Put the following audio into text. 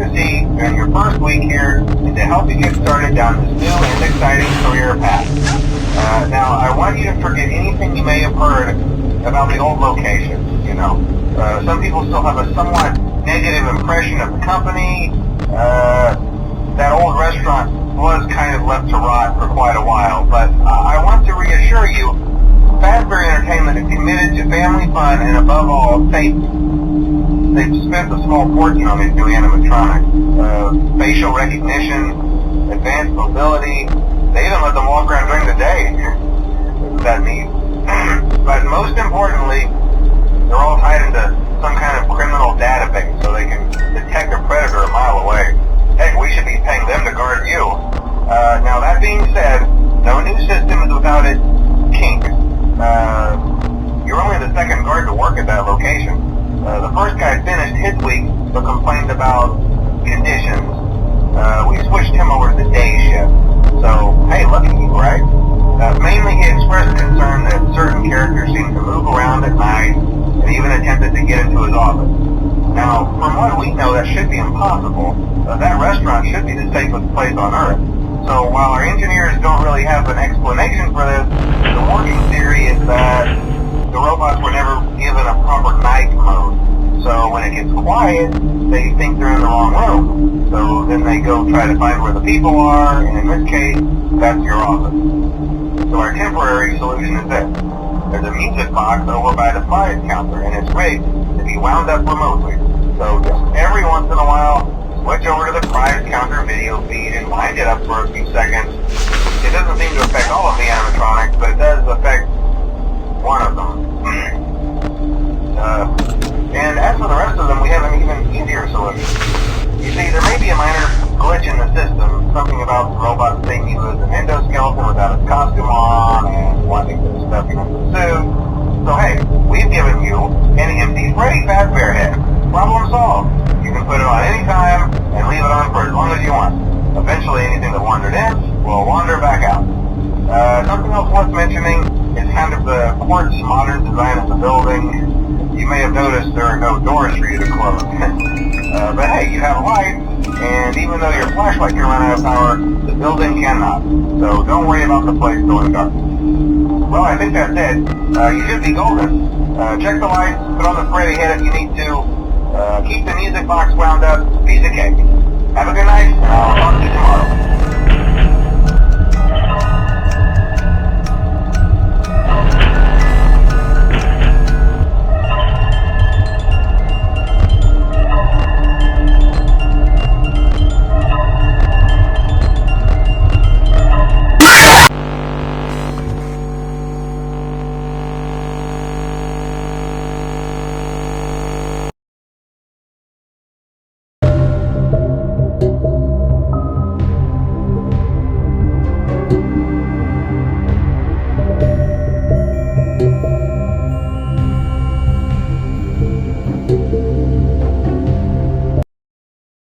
to see in your first week here is to help you get started down this new and exciting career path. Now, I want you to forget anything you may have heard about the old location. You know, some people still have a somewhat negative impression of the company. That old restaurant was kind of left to rot for quite a while, but I want to reassure you, Fazbear Entertainment is committed to family fun and above all, safety. They've spent a small fortune on these new animatronics. Facial recognition, advanced mobility. They even let them walk around during the day. Isn't that neat? But most importantly, they're all tied into some kind of criminal database so they can detect a predator a mile away. Heck, we should be paying them to guard you. Now that being said, no new system is without its kinks. You're only the second guard to work at that location. The first guy finished his week but complained about conditions. We switched him over to the day shift. So, hey, lucky you, right? Mainly he expressed concern that certain characters seem to move around at night and even attempted to get into his office. Now, from what we know, that should be impossible. That restaurant should be the safest place on Earth. So while our engineers don't really have an explanation for this, the working theory is that the robots were never given a proper night mode. So when it gets quiet, they think they're in the wrong room. So then they go try to find where the people are, and in this case, that's your office. So our temporary solution is this. There's a music box over by the prize counter, and it's rigged to be wound up remotely. So just every once in a while, switch over to the prize counter video feed and wind it up for a few seconds. It doesn't seem to affect all of the animatronics, but it does affect one of them. And as for the rest of them, we have an even easier solution. You see, there may be a minor glitch in the system, something about the robot seeing you as an endoskeleton without its costume on and wanting to stuff you into the suit. So hey, we've given you an empty Freddy Fazbear head. Problem solved. You can put it on any time and leave it on for as long as you want. Eventually anything that wandered in will wander back out. Something else worth mentioning is kind of the quartz modern design of the building. You may have noticed there are no doors for you to close. But hey, you have lights, and even though your flashlight can run out of power, the building cannot. So don't worry about the place going dark. Well, I think that's it. You should be golden. Check the lights, put on the Freddy head if you need to. Keep the music box wound up, piece of cake. Have a good night, and I'll talk to you tomorrow.